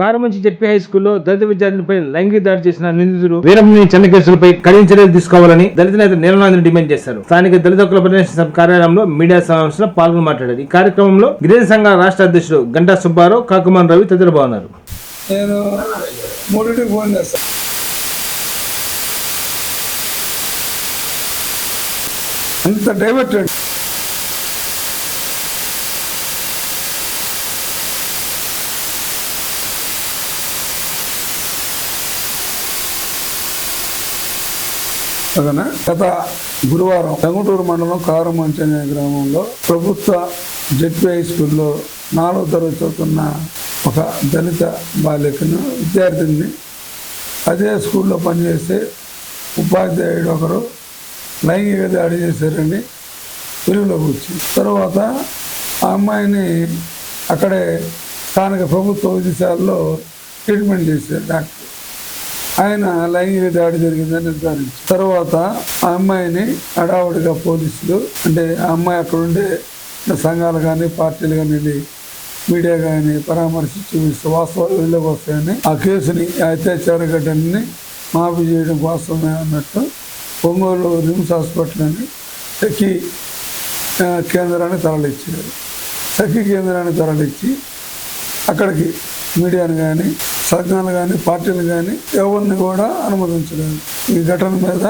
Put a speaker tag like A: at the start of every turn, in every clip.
A: పారమంచి ZP high స్కూల్లో దళిత విద్యార్థినిపై లైంగిక దాడి చేసిన నిందితుడు వీరమణి చిన్న కేసులపై కఠిన చర్యలు తీసుకోవాలని దళిత నేత నీలనాథన్ డిమాండ్ చేశారు. స్థానిక దళిత హక్కుల పరిరక్షణ కార్యాలయంలో మీడియా సమావేశంలో పాల్గొని మాట్లాడారు. ఈ కార్యక్రమంలో గిరిజన సంఘ రాష్ట్ర అధ్యక్షుడు గంటా సుబ్బారావు, కాకుమాన్ రవి తదితరులు బాగున్నారు.
B: నేను మూడింటికి ఫోన్ చేస్తాను. అంత డైవర్టెడ్. గత గురువారం టంగుటూరు మండలం కారమంచి అనే గ్రామంలో ప్రభుత్వ జెడ్పీ హై స్కూల్లో 4వ తరగతి చదువుతున్న ఒక దళిత బాలికను విద్యార్థిని అదే స్కూల్లో పనిచేసే ఉపాధ్యాయుడు ఒకరు లైంగిక దాడి చేశారని వెలుగులోకి వచ్చింది. తర్వాత ఆ అమ్మాయిని అక్కడే స్థానిక ప్రభుత్వ వైద్యశాలలో ట్రీట్మెంట్ చేశారు డాక్టర్. ఆయన లైంగిక దాడి జరిగిందని నిర్ధారించారు. తర్వాత ఆ అమ్మాయిని హడావుడిగా పోలీసులు, అంటే ఆ అమ్మాయి అక్కడ ఉండే సంఘాలు కానీ పార్టీలు కానీ వెళ్ళి మీడియా కానీ పరామర్శించి వాస్తవాలు వెళ్ళకి వస్తాయని ఆ కేసుని అత్యాచార ఘటనని మాఫీ చేయడం కోసమే అన్నట్టు ఒంగోలు రిమ్స్ హాస్పిటల్ని సఖీ కేంద్రాన్ని తరలించారు. సఖీ కేంద్రాన్ని తరలించి అక్కడికి మీడియాను కానీ సంఘాలు కానీ పార్టీలు కానీ ఎవరిని కూడా అనుమతించలేదు. ఈ ఘటన మీద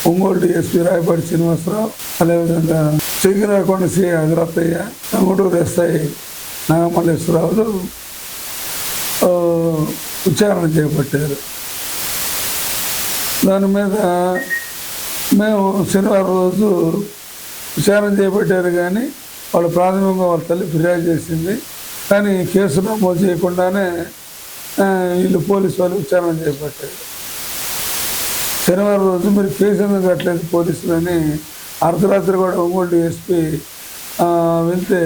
B: ఒంగోలు డిఎస్పీ రాయపాటి శ్రీనివాసరావు, అదేవిధంగా చెగిరాకొండ సి అగ్రత్తయ్య, టంగుటూరు ఎస్ఐ నాగమల్లేశ్వరరావులు విచారణ చేపట్టారు. దాని మీద మేము శనివారం రోజు విచారణ చేపట్టారు. కానీ వాళ్ళు ప్రాథమికంగా వాళ్ళ తల్లి ఫిర్యాదు చేసింది. కానీ కేసు నమోదు చేయకుండానే వీళ్ళు పోలీసు వాళ్ళు విచారణ చేపట్టారు. శనివారం రోజు మీరు కేసు ఎందుకు కట్టలేదు పోలీసులని అర్ధరాత్రి కూడా ఒంగోలు డిఎస్పీ వెళ్తే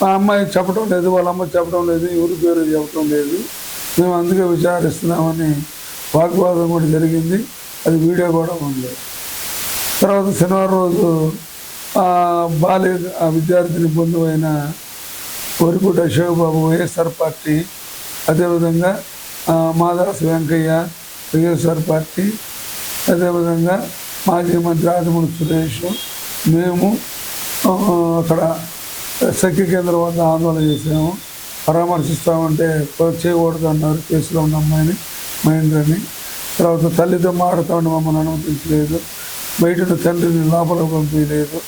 B: ఆ అమ్మాయి చెప్పడం లేదు, వాళ్ళ అమ్మ చెప్పడం లేదు, ఎవరి పేరు చెప్పడం లేదు, మేము అందుకే విచారిస్తున్నామని వాగ్వాదం కూడా జరిగింది. అది వీడియో కూడా ఉంది. తర్వాత శనివారం రోజు ఆ విద్యార్థిని బంధువైన వరిపూట అశోక్ బాబు వైఎస్ఆర్ పార్టీ, అదేవిధంగా మాదాసు వెంకయ్య వైఎస్ఆర్ పార్టీ, అదేవిధంగా మాజీ మంత్రి ఆదిమూడి సురేష్, మేము అక్కడ సఖీ కేంద్రం వద్ద ఆందోళన చేసాము. పరామర్శిస్తామంటే చేయకూడదు అన్నారు కేసులో ఉన్న అమ్మాయిని, మహేంద్రని. తర్వాత తల్లితో మాట్లాడుతామని మమ్మల్ని అనుమతించలేదు, బయట తండ్రిని లోపలికి పంపించలేదు.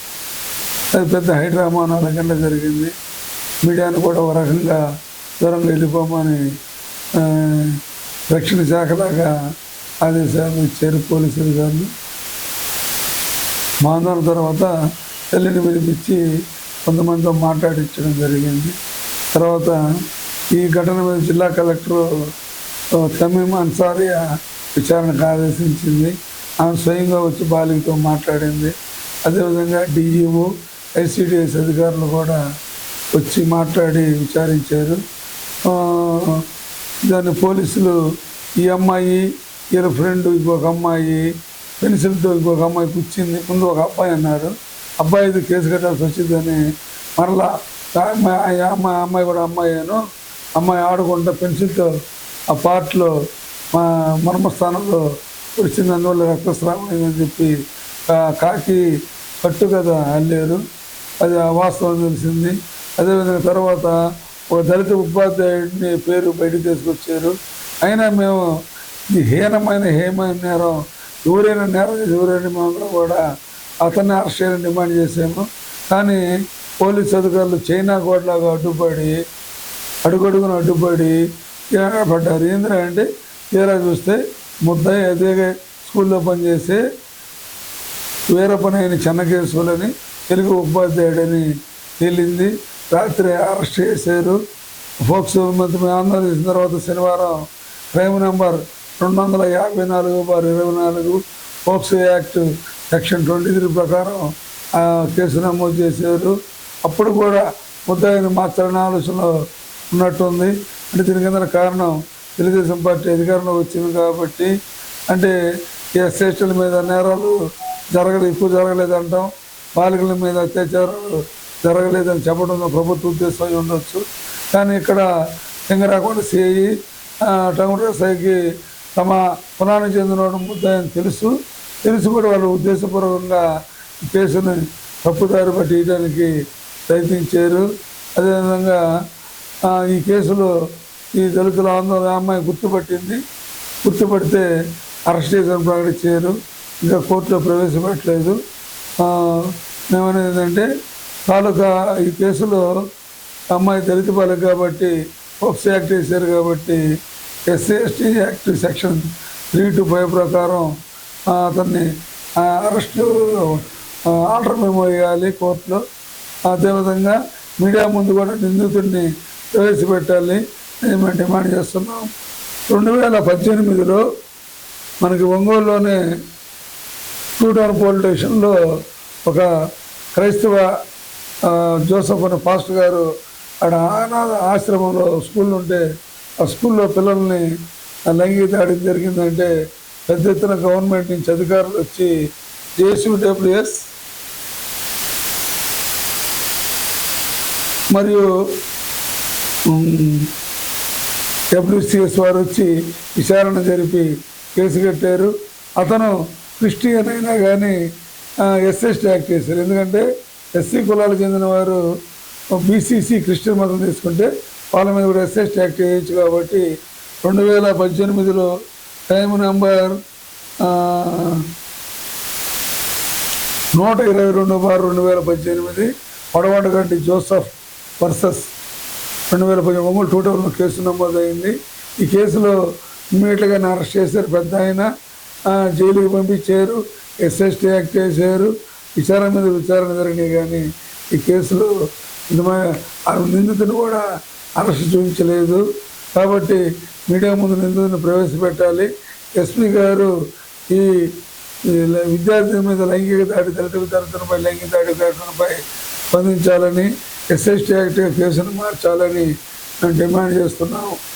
B: అది పెద్ద హైడ్రామా 4 గంటలు జరిగింది. మీడియాను కూడా ఒక రకంగా దూరంగా వెళ్ళిపోమని రక్షణ శాఖలాగా ఆదేశాలు ఇచ్చారు పోలీసు అధికారులు. మా ఆందోళన తర్వాత తల్లిని పిలిపించి కొంతమందితో మాట్లాడించడం జరిగింది. తర్వాత ఈ ఘటన మీద జిల్లా కలెక్టర్ తమీమ్ అన్సారియా విచారణకు ఆదేశించింది. ఆమె స్వయంగా వచ్చి బాలికతో మాట్లాడింది. అదేవిధంగా డిఈఓ, ఐసిడిఎస్ అధికారులు కూడా వచ్చి మాట్లాడి విచారించారు. దాన్ని పోలీసులు ఈ అమ్మాయి, వీళ్ళ ఫ్రెండ్ ఇంకొక అమ్మాయి పెన్సిల్తో ఇంకొక అమ్మాయి కూర్చింది. ముందు ఒక అబ్బాయి అన్నారు, అబ్బాయిది కేసు కట్టాల్సి వచ్చిందని మరలా అమ్మాయి కూడా అమ్మాయి ఆడుకుంటా పెన్సిల్తో ఆ పార్ట్లో మర్మస్థానంలో వచ్చింది, అందువల్ల రక్తస్రావం అయిందని చెప్పి కాకి కట్టు కదా అల్లేరు. అది వాస్తవం తెలిసింది. అదేవిధంగా తర్వాత ఒక దళిత ఉపాధ్యాయుడిని పేరు బయటకు తీసుకొచ్చారు. అయినా మేము ఈ హేమైన నేరం ఎవరైనా మేము కూడా అతన్ని అరెస్ట్ చేయాలని డిమాండ్ చేసాము. కానీ పోలీసు అధికారులు చైనా కోటలాగా అడుగడుగున అడ్డుపడి పడ్డారు. ఏంటంటే తీరా చూస్తే ముద్దాయి అదే స్కూల్లో పనిచేసే వీరపనైన చెన్నకేశ్వరులని తెలుగు ఉపాధ్యాయుడని తేలింది. రాత్రి అరెస్ట్ చేశారు. ఫోక్సో మేము ఆందోళన చేసిన తర్వాత శనివారం crime number 254/24 POCSO act section 23 ప్రకారం కేసు నమోదు చేశారు. అప్పుడు కూడా ముద్దాయిని మార్చాలనే ఆలోచనలో ఉన్నట్టుంది. అంటే దీని కింద కారణం తెలుగుదేశం పార్టీ అధికారంలో వచ్చింది కాబట్టి, అంటే ఎస్సీల మీద నేరాలు ఎక్కువ జరగలేదంటాం, బాలికల మీద అత్యాచారాలు జరగలేదని చెప్పడంలో ప్రభుత్వ ఉద్దేశం ఉండొచ్చు. కానీ ఇక్కడ సింగరాకొండ సిఐ టంగుటూరి సాయికి తమ కులానికి చెందిన ముద్దాయని తెలిసి కూడా వాళ్ళు ఉద్దేశపూర్వకంగా ఈ కేసుని తప్పుదారి పట్టించడానికి ప్రయత్నించారు. అదేవిధంగా ఈ కేసులో ఈ దళితుల ఆందోళన అమ్మాయి గుర్తుపడితే అరెస్ట్ చేసిన ప్రకటించారు. ఇంకా కోర్టులో ప్రవేశపెట్టలేదు. మేమనేది ఏంటంటే తాలూకా ఈ కేసులో అమ్మాయి దళిత బాలిక కాబట్టి పోక్సో యాక్ట్ వేశారు కాబట్టి SC/ST యాక్ట్ సెక్షన్ 3 to 5 ప్రకారం అతన్ని అరెస్టు ఆర్డర్ మెమో వేయాలి కోర్టులో. అదేవిధంగా మీడియా ముందు కూడా నిందితుడిని ప్రవేశపెట్టాలి అని మేము డిమాండ్ చేస్తున్నాం. 2018లో మనకి ఒంగోలులోనే 2 టౌన్ పోలీస్ స్టేషన్లో ఒక క్రైస్తవ జోసఫ్ అనే పాస్టర్ గారు ఆడ అనాథ ఆశ్రమంలో స్కూల్ ఉంటే ఆ స్కూల్లో పిల్లల్ని లైంగిక దాడి జరిగిందంటే పెద్ద ఎత్తున గవర్నమెంట్ నుంచి అధికారులు వచ్చి JSUWS మరియు WCS వారు వచ్చి విచారణ జరిపి కేసు కట్టారు. అతను క్రిస్టియన్ అయినా కానీ SC/ST యాక్ట్ చేశారు. ఎందుకంటే SC కులాలకు చెందిన వారు BCC క్రిస్టియన్ మతం తీసుకుంటే వాళ్ళ మీద కూడా SC/ST యాక్ట్ చేయొచ్చు. కాబట్టి 2018లో time number 122/2018 Podavatagunti Joseph versus 2018 Ongole 2 టౌన్లో కేసు నమోదైంది. ఈ కేసులో ఇమ్మీడియట్గా అరెస్ట్ చేశారు. పెద్ద ఆయన జైలుకి పంపించారు. SC/ST యాక్ట్ చేశారు. విచారణ జరిగినాయి కానీ ఈ కేసులో నిందితుని కూడా అరెస్ట్ చూపించలేదు. కాబట్టి మీడియా ముందు నిందితుని ప్రవేశపెట్టాలి. SP గారు ఈ విద్యార్థుల మీద లైంగిక దాడి దళిత విద్యార్థులపై లైంగిక దాడి ఘటనపై స్పందించాలని SC/ST యాక్ట్ కేసును మార్చాలని మేము డిమాండ్ చేస్తున్నాము.